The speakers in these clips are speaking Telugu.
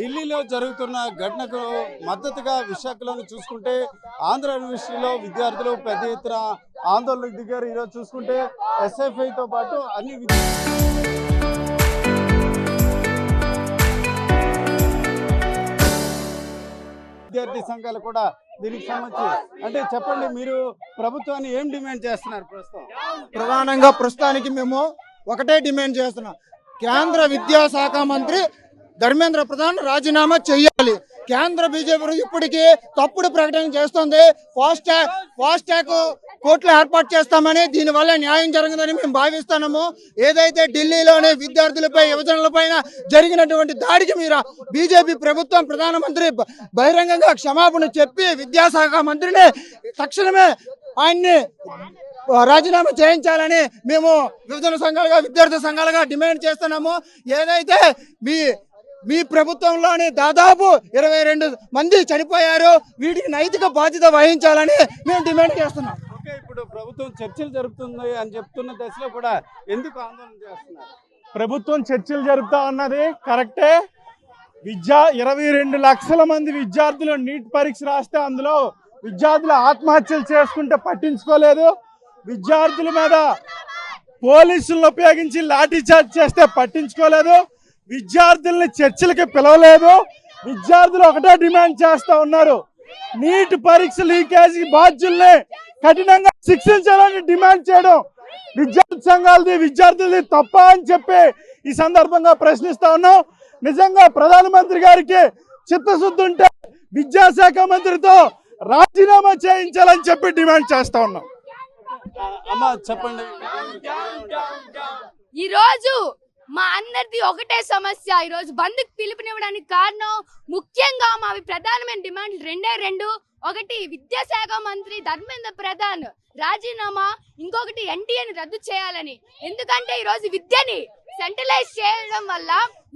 ఢిల్లీలో జరుగుతున్న ఘటనకు మద్దతుగా విశాఖలోని చూసుకుంటే ఆంధ్ర యూనివర్సిటీలో విద్యార్థులు పెద్ద ఎత్తున ఆందోళనకు దిగారు. ఈరోజు చూసుకుంటే ఎస్ఎఫ్ఐతో పాటు అన్ని విద్యార్థి సంఘాలు కూడా దీనికి సంబంధించి అంటే చెప్పండి, మీరు ప్రభుత్వాన్ని ఏం డిమాండ్ చేస్తున్నారు? ప్రధానంగా ప్రస్తుతానికి మేము ఒకటే డిమాండ్ చేస్తున్నాం. కేంద్ర విద్యాశాఖ మంత్రి ధర్మేంద్ర ప్రధాన్ రాజీనామా చేయాలి. కేంద్ర బీజేపీ ఇప్పటికీ తప్పుడు ప్రకటన చేస్తుంది. ఫాస్ట్ ట్రాక్ కోర్టులు ఏర్పాటు చేస్తామని, దీనివల్ల న్యాయం జరగదని మేము భావిస్తున్నాము. ఏదైతే ఢిల్లీలోని విద్యార్థులపై యువజనులపైన జరిగినటువంటి దాడికి మీరు బీజేపీ ప్రభుత్వం ప్రధానమంత్రి బహిరంగంగా క్షమాపణ చెప్పి విద్యాశాఖ మంత్రిని తక్షణమే ఆయన్ని రాజీనామా చేయించాలని మేము విభజన సంఘాలుగా విద్యార్థి సంఘాలుగా డిమాండ్ చేస్తున్నాము. ఏదైతే మీ ప్రభుత్వంలోని దాదాపు 22 మంది చనిపోయారు, వీటికి నైతిక బాధ్యత వహించాలని మేము డిమాండ్ చేస్తున్నాం. ఓకే, ఇప్పుడు ప్రభుత్వం చర్చలు జరుపుతుంది అని చెప్తున్న దశలో కూడా ఎందుకు ఆందోళన చేస్తున్నారు? ప్రభుత్వం చర్చలు జరుపుతా ఉన్నది కరెక్టే. 22 లక్షల మంది విద్యార్థులు నీట్ పరీక్ష రాస్తే అందులో విద్యార్థులు ఆత్మహత్యలు చేసుకుంటే పట్టించుకోలేదు. విద్యార్థుల మీద పోలీసులను ఉపయోగించి లాఠీ చార్జ్ చేస్తే పట్టించుకోలేదు. విద్యార్థుల్ని చర్చలకి పిలవలేదు. విద్యార్థులు ఒకటే డిమాండ్ చేస్తా ఉన్నారు, నీట్ పరీక్ష లీకేజీ బాధ్యుల్ని కఠినంగా శిక్షించాలని డిమాండ్ చేయడం విద్యార్థి సంఘాలది విద్యార్థులది తప్ప అని చెప్పి ఈ సందర్భంగా ప్రశ్నిస్తా ఉన్నాం. నిజంగా ప్రధానమంత్రి గారికి చిత్తశుద్ధి ఉంటే విద్యాశాఖ మంత్రితో రాజీనామా చేయించాలని చెప్పి డిమాండ్ చేస్తా ఉన్నాం. అమ్మా చెప్పండి. ఈ రోజు మా అందరిది ఒకటే సమస్య. ఈ రోజు బంద్కి పిలుపునివ్వడానికి కారణం ముఖ్యంగా మా ప్రధానమైన డిమాండ్లు రెండు. ఒకటి, విద్యాశాఖ మంత్రి ధర్మేంద్ర ప్రధాన్ రాజీనామా, ఇంకొకటి ఎన్టీఏని రద్దు చేయాలని. ఎందుకంటే ఈ రోజు విద్యని సెంట్రలైజ్ చేయడం వల్ల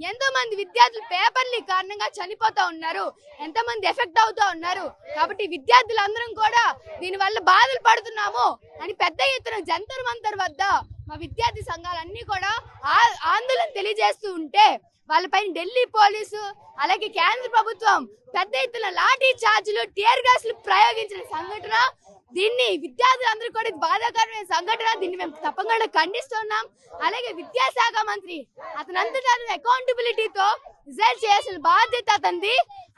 ఎంతో మంది విద్యార్థులు పేపర్ లీక్ కారణంగా చనిపోతా ఉన్నారు, ఎంతో మంది ఎఫెక్ట్ అవుతా ఉన్నారు. కాబట్టి విద్యార్థులందరం కూడా దీని వల్ల బాధలు పడుతున్నాము అని పెద్ద ఎత్తున జంతర్ మంతర్ వద్ద మా విద్యార్థి సంఘాలన్నీ కూడా ఆందోళన తెలియజేస్తూ ఉంటే, వాళ్ళపైన ఢిల్లీ పోలీసు అలాగే కేంద్ర ప్రభుత్వం పెద్ద ఎత్తున లాఠీ చార్జీలు, టియర్ గ్యాస్లు ప్రయోగించిన సంఘటన, దీన్ని విద్యార్థులందరూ కూడా బాధాకరమైన సంఘటన. దీన్ని మేము తప్పకుండా ఖండిస్తున్నాం. అలాగే విద్యాశాఖ మంత్రి అతనంతటా అకౌంటబిలిటీతో రిజైన్ చేయాల్సిన బాధ్యత అతనిది.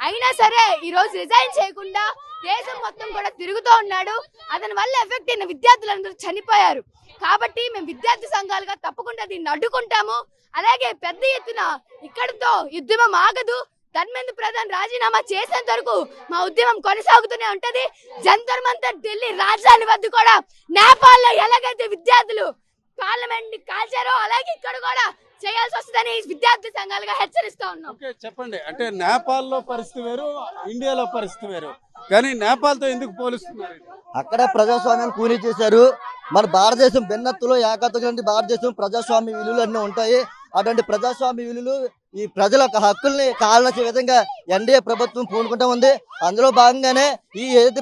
అయినా సరే ఈ రోజు రిజైన్ చేయకుండా దేశం మొత్తం కూడా తిరుగుతూ ఉన్నాడు. అతని వల్ల ఎఫెక్ట్ అయిన విద్యార్థులందరూ చనిపోయారు. కాబట్టి మేము విద్యార్థి సంఘాలుగా తప్పకుండా దీన్ని అడ్డుకుంటాము. అలాగే పెద్ద ఎత్తున ఇక్కడితో ఉద్యమం ఆగదు. ధర్మేంద్ర ప్రధాన్ రాజీనామా చేసేంత వరకు మా ఉద్యమం కొనసాగుతూనే ఉంటది. జంతర్ మంతర్ ఢిల్లీ రాజధాని వద్ద కూడా నేపాల్ లో ఎలాగైతే విద్యార్థులు పార్లమెంట్ ని కాల్చారో అలాగే ఇక్కడ కూడా చేయాల్సి వస్తుందని విద్యార్థి సంఘాలుగా హెచ్చరిస్తా ఉన్నాం. ఓకే చెప్పండి, అంటే నేపాల్ లో పరిస్థితి వేరు, ఇండియాలో పరిస్థితి వేరు, కానీ నేపాల్ తో ఎందుకు పోలుస్తున్నారు? అక్కడ ప్రజాస్వామ్యాన్ని కూలీ చేశారు. మన భారతదేశం భిన్నత్తులో ఏకత్వం భారతదేశం ప్రజాస్వామ్య విలువలు అన్నీ ఉంటాయి. అటువంటి ప్రజాస్వామ్య విలువలు ఈ ప్రజల హక్కుల్ని కాలనొచ్చే విధంగా ఎన్డీఏ ప్రభుత్వం పూనుకుంటా ఉంది. అందులో భాగంగానే ఈ ఏదైతే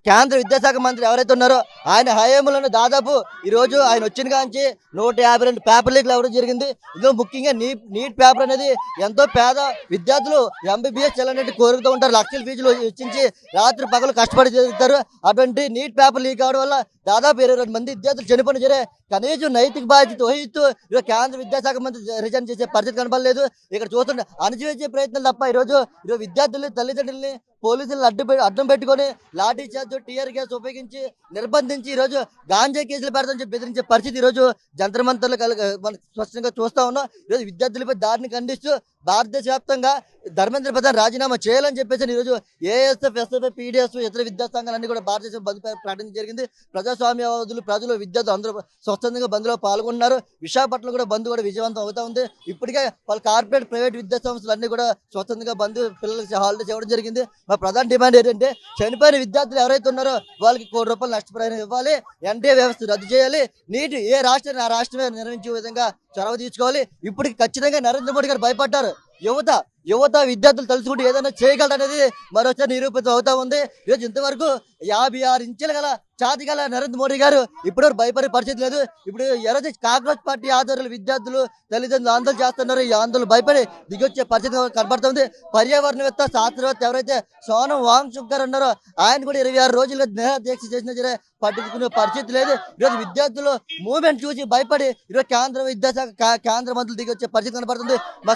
కేంద్ర విద్యాశాఖ మంత్రి ఎవరైతే ఉన్నారో ఆయన హయాంలోనే దాదాపు ఈ రోజు ఆయన వచ్చిన కాంచి 152 పేపర్ లీక్లు అవ్వడం జరిగింది. ఇందులో ముఖ్యంగా నీట్ పేపర్ అనేది ఎంతో పేద విద్యార్థులు ఎంబీబీఎస్ చేయాలనేది కోరుతూ ఉంటారు. లక్షల ఫీజులు ఇచ్చించి రాత్రి పగలు కష్టపడి చదువుతారు. అటువంటి నీట్ పేపర్ లీక్ అవడం వల్ల దాదాపు 22 మంది విద్యార్థులు చనిపోయిన సరే కనీసం నైతిక బాధ్యత వహిస్తూ కేంద్ర విద్యాశాఖ మంత్రి రిజైన్ చేసే పరిస్థితి కనపడలేదు. ఇక్కడ చూస్తుంటే అణచివేసే ప్రయత్నాలు తప్ప ఈరోజు విద్యార్థులు తల్లిదండ్రుల్ని పోలీసులు అడ్డం పెట్టుకొని లాఠీ చార్జ్, టీఆర్ గ్యాస్ ఉపయోగించి నిర్బంధించి ఈరోజు గాంజా కేసులు పెడతామని చెప్పి బెదిరించే పరిస్థితి ఈరోజు జంతర్ మంతర్లు మనం స్పష్టంగా చూస్తా ఉన్నాం. ఈరోజు విద్యార్థులపై దాడిని ఖండిస్తూ భారతదేశ వ్యాప్తంగా ధర్మేంద్ర ప్రధాన్ రాజీనామా చేయాలని చెప్పేసి ఈరోజు ఏఎస్ఎఫ్, ఎస్ఎఫ్ఐ, పీడీఎస్ ఇతర విద్యా సంఘాలన్నీ కూడా భారతదేశం బంద్ ప్రకటన జరిగింది. ప్రజాస్వామ్యవాదులు, ప్రజలు, విద్యార్థులు అందరూ స్వచ్ఛందంగా బంద్లో పాల్గొన్నారు. విశాఖపట్నంలో కూడా బంద్ కూడా విజయవంతం అవుతా ఉంది. ఇప్పటికే వాళ్ళ కార్పొరేట్, ప్రైవేట్ విద్యా సంస్థలు అన్ని కూడా స్వచ్ఛందంగా బంద్ పిల్లలకి హాలిడేస్ ఇవ్వడం జరిగింది. మా ప్రధాన డిమాండ్ ఏంటంటే చనిపోయిన విద్యార్థులు ఎవరైతే ఉన్నారో వాళ్ళకి ₹1 కోటి నష్టపరిహారం ఇవ్వాలి, ఎన్టీఏ వ్యవస్థ రద్దు చేయాలి, నీటి ఏ రాష్ట్రాన్ని ఆ రాష్ట్రమే నిర్వహించే విధంగా చొరవ తీసుకోవాలి. ఇప్పటికి ఖచ్చితంగా నరేంద్ర మోడీ గారు భయపడ్డారు. యువత విద్యార్థులు తలుచుకుంటూ ఏదైనా చేయగలరనేది మరోసారి నిరూపితం అవుతా ఉంది. ఈరోజు ఇంతవరకు 56 ఇంచుల గల చాతిగల నరేంద్ర మోడీ గారు ఇప్పుడు భయపడే పరిస్థితి లేదు. ఇప్పుడు ఎవరైతే కాంగ్రెస్ పార్టీ ఆధ్వర్యంలో విద్యార్థులు తల్లిదండ్రులు ఆందోళన చేస్తున్నారు, ఈ ఆందోళన భయపడి దిగొచ్చే పరిస్థితి కనబడుతుంది. పర్యావరణవేత్త శాస్త్రవేత్త ఎవరైతే సోనం వాంగ్చుక్ గారు ఉన్నారో ఆయన కూడా 26 రోజులుగా దీక్ష చేసిన సరే పట్టించుకునే పరిస్థితి లేదు. ఈరోజు విద్యార్థులు మూవ్మెంట్ చూసి భయపడి ఈరోజు కేంద్ర విద్యాశాఖ కేంద్ర మంత్రులు దిగొచ్చే పరిస్థితి కనబడుతుంది. మా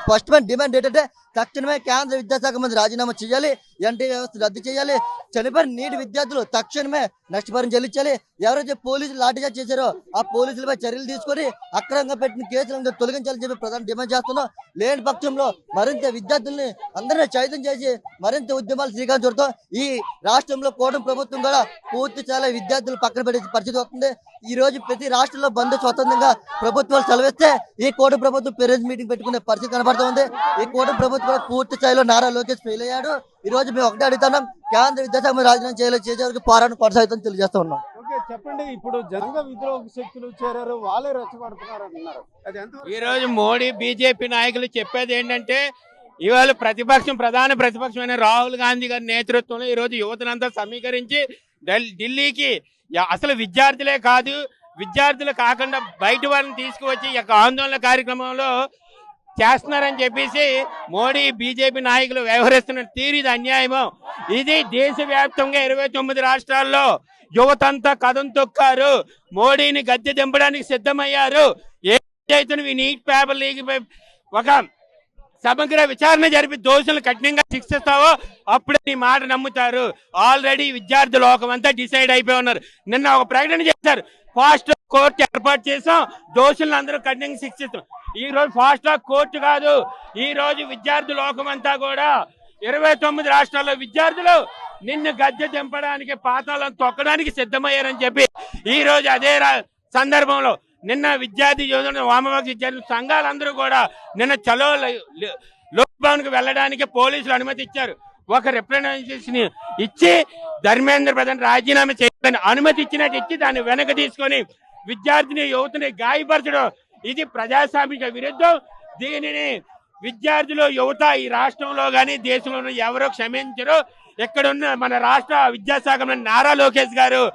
స్పష్టమైన డిమాండ్ ఏంటంటే తక్షణమే కేంద్ర విద్యాశాఖ మంత్రి రాజీనామా చేయాలి, ఎన్టీ వ్యవస్థ రద్దు చేయాలి, చనిపోయిన నీటి విద్యార్థులు తక్షణమే నష్టపరిహారం చెల్లించాలి. ఎవరైతే పోలీసులు లాఠీచార్జ్ చేశారో ఆ పోలీసులపై చర్యలు తీసుకొని అక్రమంగా పెట్టిన కేసులను తొలగించాలని చెప్పి ప్రధాన డిమాండ్ చేస్తున్నాం. లేని పక్షంలో మరింత విద్యార్థుల్ని అందరినీ చైతన్యం చేసి మరింత ఉద్యమాలు శ్రీకారం చుడతాం. ఈ రాష్ట్రంలో కూటమి ప్రభుత్వం కూడా పూర్తి చాలా విద్యార్థులు పక్కన పెట్టే పరిస్థితి వస్తుంది. ఈ రోజు ప్రతి రాష్ట్రంలో బంద్ స్వతంత్రంగా ప్రభుత్వాలు సెలవిస్తే ఈ కూటమి ప్రభుత్వం పేరెంట్స్ మీటింగ్ పెట్టుకునే పరిస్థితి కనబడుతుంది. ఈ కూటమి ప్రభుత్వం కూడా పూర్తి స్థాయిలో నారా లోకేష్ ఫెయిల్ అయ్యాడు. ఈ రోజు మేము ఒకటే అడుగుతున్నాం, కేంద్ర విద్యాశాఖ రాజీనామా చేసే వరకు పోరాటం కొనసాగుతుందని తెలియజేస్తా ఉన్నాం. ఓకే, చెప్పండి. ఇప్పుడు జంగ విద్రోహ శక్తులు చేరారు, వాళ్ళే రెచ్చగొడుతున్నారు అంటున్నారు. అది ఎంత ఈ రోజు మోడీ బీజేపీ నాయకులు చెప్పేది ఏంటంటే ఇవాళ ప్రధాన ప్రతిపక్షమైన రాహుల్ గాంధీ గారి నేతృత్వంలో ఈ రోజు యువతనంతా సమీకరించి ఢిల్లీకి అసలు విద్యార్థులే కాదు, విద్యార్థులు కాకుండా బయట వారిని తీసుకువచ్చి ఈ యొక్క ఆందోళన కార్యక్రమంలో చేస్తున్నారని చెప్పేసి మోడీ బీజేపీ నాయకులు వ్యవహరిస్తున్న తీరు ఇది అన్యాయము. ఇది దేశవ్యాప్తంగా 29 రాష్ట్రాల్లో యువతంతా కథం తొక్కారు, మోడీని గద్దె దింపడానికి సిద్ధమయ్యారు. ఏదైతే నీట్ పేపర్ లీక్ ఒక సమగ్ర విచారణ జరిపి దోషులు కఠినంగా శిక్షిస్తావో అప్పుడే నీ మాట నమ్ముతారు. ఆల్రెడీ విద్యార్థి లోకం అంతా డిసైడ్ అయిపోయి ఉన్నారు. నిన్న ఒక ప్రకటన చేశారు, ఫాస్ట్ ట్రాక్ కోర్టు ఏర్పాటు చేసాం, దోషులను అందరూ కఠినంగా శిక్షిస్తాం. ఈ రోజు ఫాస్ట్ ట్రాక్ కోర్టు కాదు, ఈ రోజు విద్యార్థి లోకం అంతా కూడా 29 రాష్ట్రాల్లో విద్యార్థులు నిన్ను గద్దె దింపడానికి పాతాలను తొక్కడానికి సిద్ధమయ్యారని చెప్పి ఈ రోజు అదే సందర్భంలో నిన్న విద్యార్థి యోజన వామపక్ష విద్యార్థి సంఘాలందరూ కూడా నిన్న చలో లోక్భవన్ కు వెళ్ళడానికి పోలీసులు అనుమతి ఇచ్చారు. ఒక రిప్రజెంటేషన్ ఇచ్చి ధర్మేంద్ర ప్రధాన్ రాజీనామా చేయాలని అనుమతి ఇచ్చినట్టు ఇచ్చి దాన్ని వెనక తీసుకొని విద్యార్థిని యువతని గాయపరచడం ఇది ప్రజాస్వామిక విరుద్ధం. దీనిని విద్యార్థులు యువత ఈ రాష్ట్రంలో గాని దేశంలో ఎవరో క్షమించరు. ఎక్కడున్న మన రాష్ట్ర విద్యాశాఖ నారా లోకేష్ గారు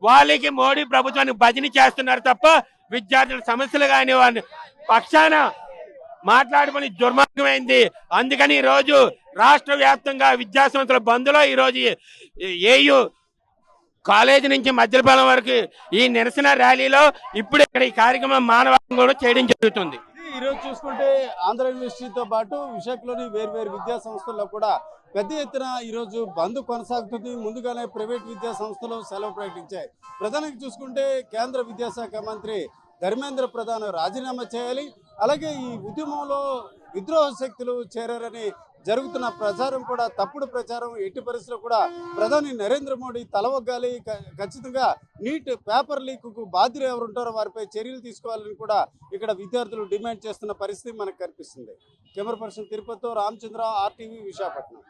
వాళ్ళకి మోడీ ప్రభుత్వానికి భజన చేస్తున్నారు తప్ప విద్యార్థుల సమస్యలు కాని వారిని పక్షాన మాట్లాడుకుని దుర్మార్గమైంది. అందుకని ఈ రోజు రాష్ట్ర వ్యాప్తంగా విద్యా సంస్థల బంద్లో ఈ రోజు ఏయు కాలేజీ నుంచి మధ్యపాలెం వరకు ఈ నిరసన ర్యాలీలో ఇప్పుడు ఇక్కడ ఈ కార్యక్రమం మానవాళం కూడా చేయడం జరుగుతుంది. ఈ రోజు చూసుకుంటే ఆంధ్ర యూనివర్సిటీతో పాటు విశాఖలోని వేర్వేరు విద్యా సంస్థల్లో కూడా పెద్ద ఎత్తున ఈ రోజు బంద్ కొనసాగుతుంది. ముందుగానే ప్రైవేట్ విద్యా సంస్థలు సెలవు ప్రకటించాయి. ప్రధానంగా చూసుకుంటే కేంద్ర విద్యాశాఖ మంత్రి ధర్మేంద్ర ప్రధాన్ రాజీనామా చేయాలి, అలాగే ఈ ఉద్యమంలో విద్రోహ శక్తులు చేరారని జరుగుతున్న ప్రచారం కూడా తప్పుడు ప్రచారం. ఎట్టి పరిస్థితుల్లో కూడా ప్రధాని నరేంద్ర మోడీ తలవగ్గాలి, ఖచ్చితంగా నీట్ పేపర్ లీక్ కు బాధ్యులు ఎవరు ఉంటారో వారిపై చర్యలు తీసుకోవాలని కూడా ఇక్కడ విద్యార్థులు డిమాండ్ చేస్తున్న పరిస్థితి మనకు కనిపిస్తుంది. కెమెరా పర్సన్ తిరుపతితో రామచంద్ర, RTV, విశాఖపట్నం.